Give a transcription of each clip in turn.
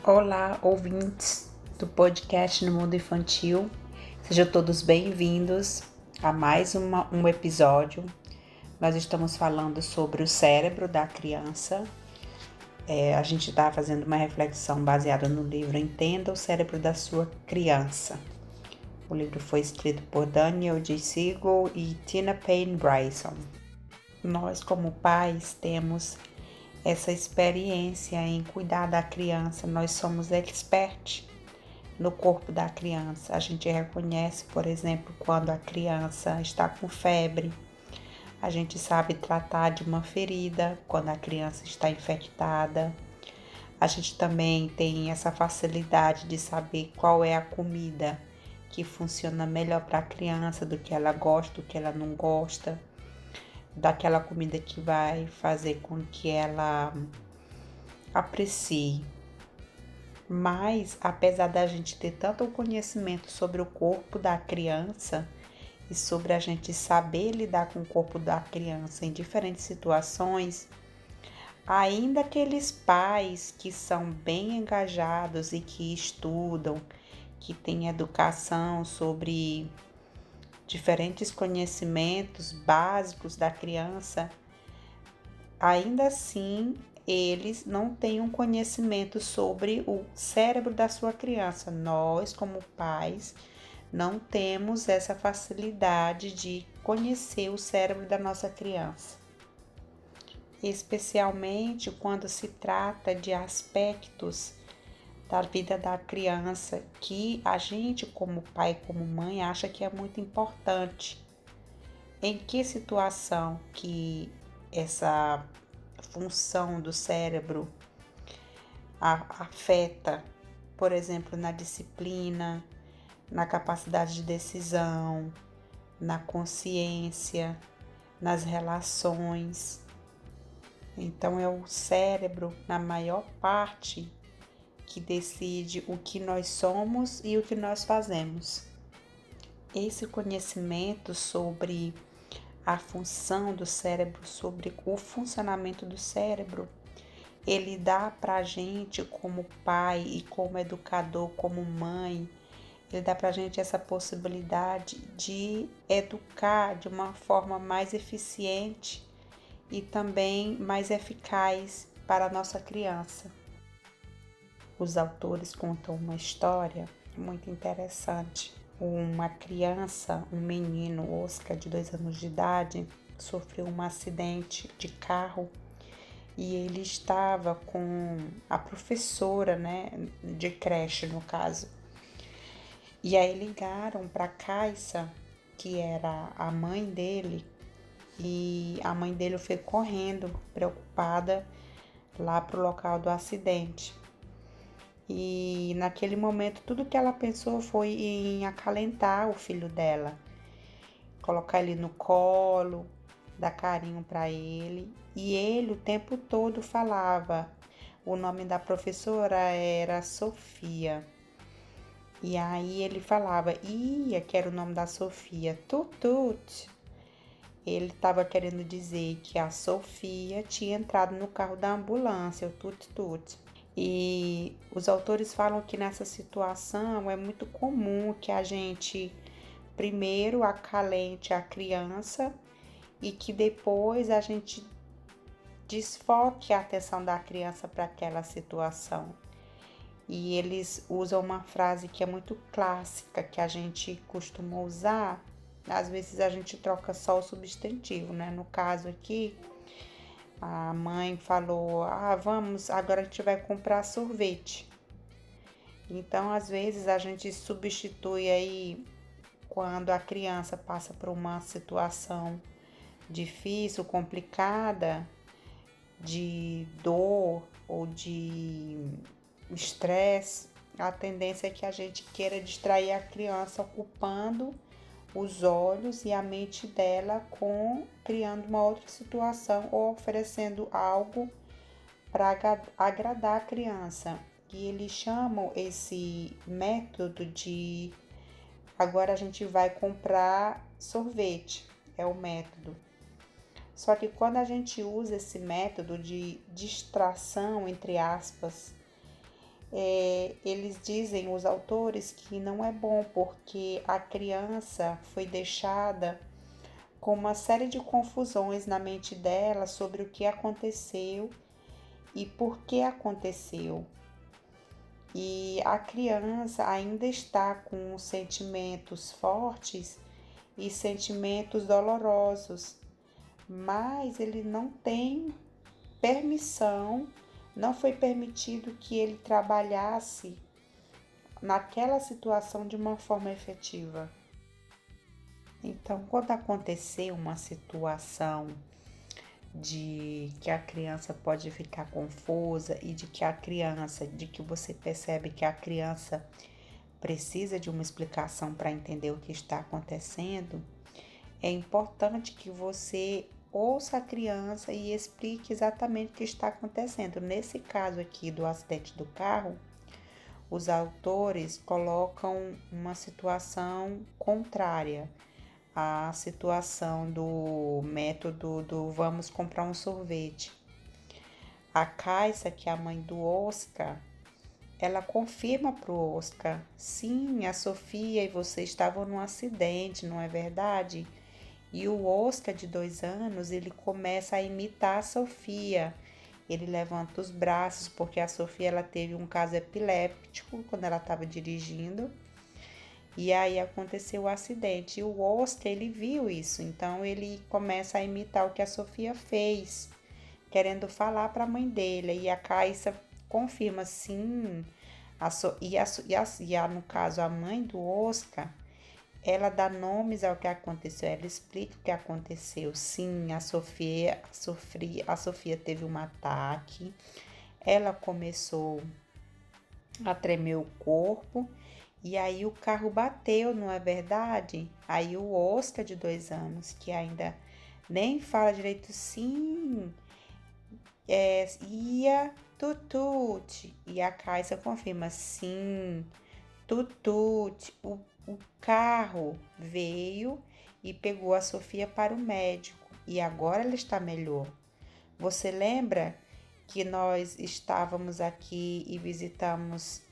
Olá, ouvintes do podcast No Mundo Infantil. Sejam todos bem-vindos a mais um episódio. Nós estamos falando sobre o cérebro da criança. A gente está fazendo uma reflexão baseada no livro Entenda o Cérebro da Sua Criança. O livro foi escrito por Daniel J. Siegel e Tina Payne Bryson. Nós, como pais, temos essa experiência em cuidar da criança. Nós somos experts no corpo da criança. A gente reconhece, por exemplo, quando a criança está com febre. A gente sabe tratar de uma ferida quando a criança está infectada. A gente também tem essa facilidade de saber qual é a comida que funciona melhor para a criança, do que ela gosta, do que ela não gosta, daquela comida que vai fazer com que ela aprecie. Mas, apesar da gente ter tanto conhecimento sobre o corpo da criança e sobre a gente saber lidar com o corpo da criança em diferentes situações, ainda aqueles pais que são bem engajados e que estudam, que têm educação sobre diferentes conhecimentos básicos da criança, ainda assim eles não têm um conhecimento sobre o cérebro da sua criança. Nós, como pais, não temos essa facilidade de conhecer o cérebro da nossa criança, especialmente quando se trata de aspectos da vida da criança que a gente, como pai, como mãe, acha que é muito importante. Em que situação que essa função do cérebro afeta, por exemplo, na disciplina, na capacidade de decisão, na consciência, nas relações. Então é o cérebro, na maior parte, que decide o que nós somos e o que nós fazemos. Esse conhecimento sobre a função do cérebro, sobre o funcionamento do cérebro, ele dá para a gente, como pai e como educador, como mãe, ele dá para a gente essa possibilidade de educar de uma forma mais eficiente e também mais eficaz para a nossa criança. Os autores contam uma história muito interessante. Uma criança, um menino, Oscar, de 2 anos de idade, sofreu um acidente de carro e ele estava com a professora, de creche no caso. E aí ligaram para a Caixa, que era a mãe dele, e a mãe dele foi correndo, preocupada, lá para o local do acidente. E naquele momento tudo que ela pensou foi em acalentar o filho dela, colocar ele no colo, dar carinho para ele. E ele o tempo todo falava, o nome da professora era Sofia. E aí ele falava, que era o nome da Sofia, Tutut. Ele estava querendo dizer que a Sofia tinha entrado no carro da ambulância, o Tut-Tut. E os autores falam que nessa situação é muito comum que a gente primeiro acalente a criança e que depois a gente desfoque a atenção da criança para aquela situação. E eles usam uma frase que é muito clássica, que a gente costuma usar. Às vezes a gente troca só o substantivo, né? No caso aqui, a mãe falou, vamos, agora a gente vai comprar sorvete. Então, às vezes a gente substitui aí, quando a criança passa por uma situação difícil, complicada, de dor ou de estresse, a tendência é que a gente queira distrair a criança ocupando os olhos e a mente dela criando uma outra situação ou oferecendo algo para agradar a criança. E eles chamam esse método de agora a gente vai comprar sorvete, é o método. Só que quando a gente usa esse método de distração, entre aspas, eles dizem, os autores, que não é bom porque a criança foi deixada com uma série de confusões na mente dela sobre o que aconteceu e por que aconteceu. E a criança ainda está com sentimentos fortes e sentimentos dolorosos, mas ele não tem permissão, não foi permitido que ele trabalhasse naquela situação de uma forma efetiva. Então, quando acontecer uma situação de que a criança pode ficar confusa e de que você percebe que a criança precisa de uma explicação para entender o que está acontecendo, é importante que você ouça a criança e explique exatamente o que está acontecendo. Nesse caso aqui do acidente do carro, os autores colocam uma situação contrária à situação do método do vamos comprar um sorvete. A Caixa, que é a mãe do Oscar, ela confirma para o Oscar: sim, a Sofia e você estavam num acidente, não é verdade? E o Oscar, de 2 anos, ele começa a imitar a Sofia. Ele levanta os braços, porque a Sofia ela teve um caso epiléptico quando ela estava dirigindo. E aí aconteceu o acidente. E o Oscar, ele viu isso. Então, ele começa a imitar o que a Sofia fez, querendo falar para a mãe dele. E a Caixa confirma, sim. No caso, a mãe do Oscar, ela dá nomes ao que aconteceu, ela explica o que aconteceu. Sim, a Sofia teve um ataque, ela começou a tremer o corpo e aí o carro bateu, não é verdade? Aí o Oscar, de 2 anos, que ainda nem fala direito, sim, ia tutute. E a Caixa confirma, sim, tutute. O carro veio e pegou a Sofia para o médico e agora ela está melhor. Você lembra que nós estávamos aqui e visitamos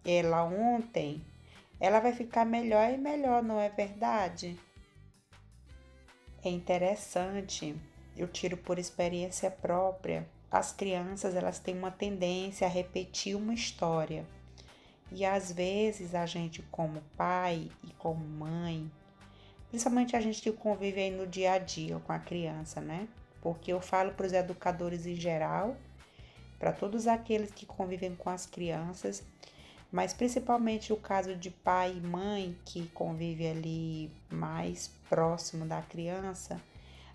ela ontem? Ela vai ficar melhor e melhor, não é verdade? É interessante, eu tiro por experiência própria. As crianças, elas têm uma tendência a repetir uma história. E às vezes a gente, como pai e como mãe, principalmente a gente que convive aí no dia a dia com a criança, né? Porque eu falo para os educadores em geral, para todos aqueles que convivem com as crianças, mas principalmente o caso de pai e mãe que convive ali mais próximo da criança,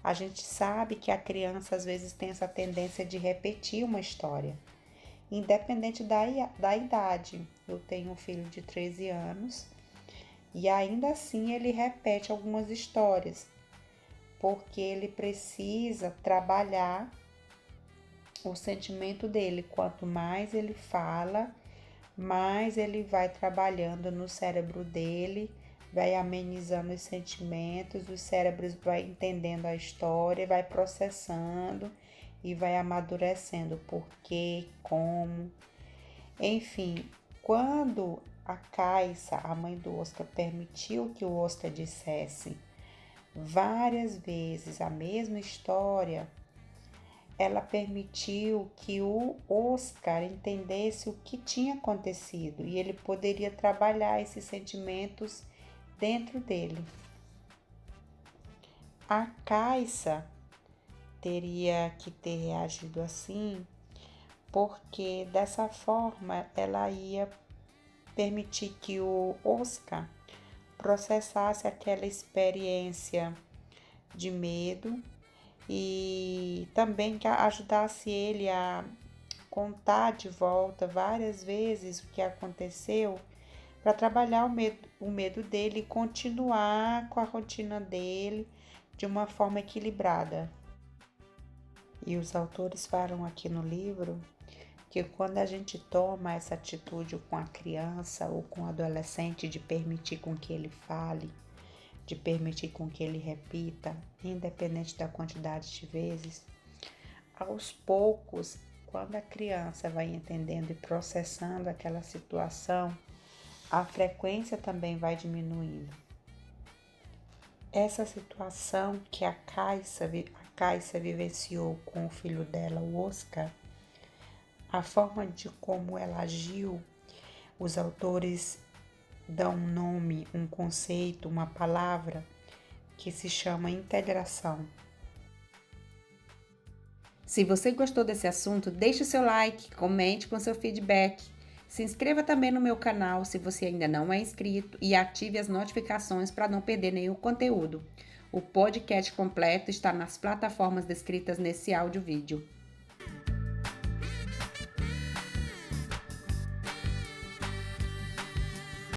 a gente sabe que a criança às vezes tem essa tendência de repetir uma história, independente da idade. Eu tenho um filho de 13 anos e ainda assim ele repete algumas histórias, porque ele precisa trabalhar o sentimento dele. Quanto mais ele fala, mais ele vai trabalhando no cérebro dele, vai amenizando os sentimentos, os cérebros vai entendendo a história, vai processando e vai amadurecendo por quê, como. Enfim, quando a Caixa, a mãe do Oscar, permitiu que o Oscar dissesse várias vezes a mesma história, ela permitiu que o Oscar entendesse o que tinha acontecido e ele poderia trabalhar esses sentimentos dentro dele. A Caixa teria que ter reagido assim, porque dessa forma ela ia permitir que o Oscar processasse aquela experiência de medo e também que ajudasse ele a contar de volta várias vezes o que aconteceu para trabalhar o medo dele e continuar com a rotina dele de uma forma equilibrada. E os autores falam aqui no livro que quando a gente toma essa atitude com a criança ou com o adolescente de permitir com que ele fale, de permitir com que ele repita, independente da quantidade de vezes, aos poucos quando a criança vai entendendo e processando aquela situação, a frequência também vai diminuindo. Essa situação que a Caixa vivenciou com o filho dela, o Oscar, a forma de como ela agiu, os autores dão um nome, um conceito, uma palavra que se chama integração. Se você gostou desse assunto, deixe o seu like, comente com seu feedback. Se inscreva também no meu canal se você ainda não é inscrito e ative as notificações para não perder nenhum conteúdo. O podcast completo está nas plataformas descritas nesse áudio-vídeo.